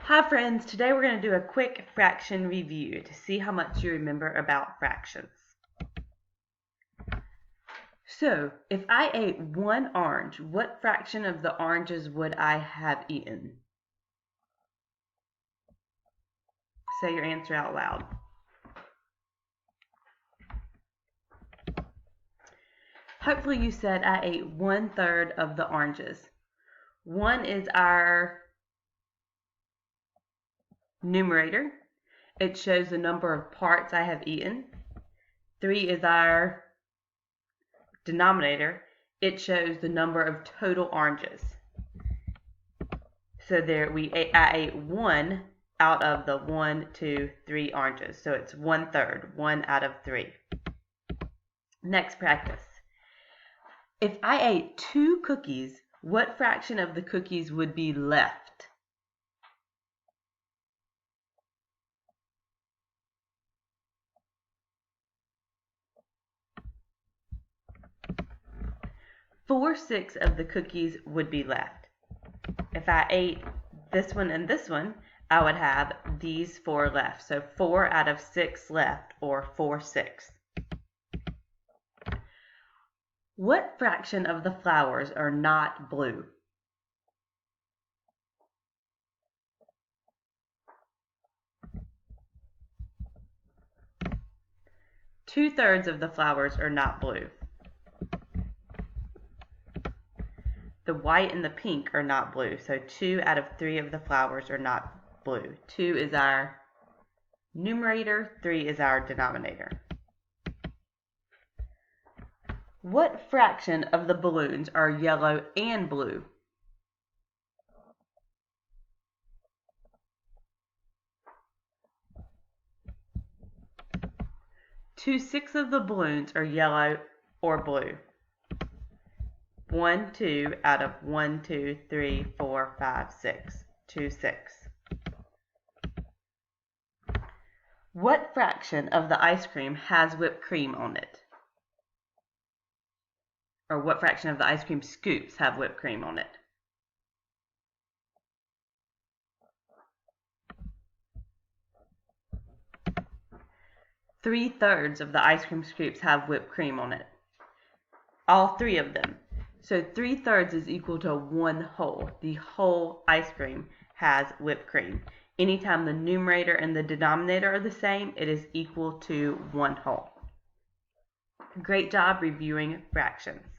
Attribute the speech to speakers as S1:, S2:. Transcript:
S1: Hi friends, today we're going to do a quick fraction review to see how much you remember about fractions. So, if I ate one orange, what fraction of the oranges would I have eaten? Say your answer out loud. Hopefully you said I ate 1/3 of the oranges. 1 is our numerator. It shows the number of parts I have eaten. 3 is our denominator. It shows the number of total oranges. So there I ate 1 out of the 1, 2, 3 oranges. So it's 1/3, 1 out of 3. Next practice. If I ate 2 cookies, what fraction of the cookies would be left? Four-sixths of the cookies would be left. If I ate this one and this one, I would have these 4 left. So 4 out of 6 left, or 4/6. What fraction of the flowers are not blue? Two-thirds of the flowers are not blue. The white and the pink are not blue, so 2 out of 3 of the flowers are not blue. 2 is our numerator, 3 is our denominator. What fraction of the balloons are yellow and blue? Two-sixths of the balloons are yellow or blue. 1, 2 out of 1, 2, 3, 4, 5, 6. 2/6. What fraction of the ice cream has whipped cream on it? Or what fraction of the ice cream scoops have whipped cream on it? Three-thirds of the ice cream scoops have whipped cream on it. All 3 of them. So 3/3 is equal to 1 whole. The whole ice cream has whipped cream. Anytime the numerator and the denominator are the same, it is equal to 1 whole. Great job reviewing fractions.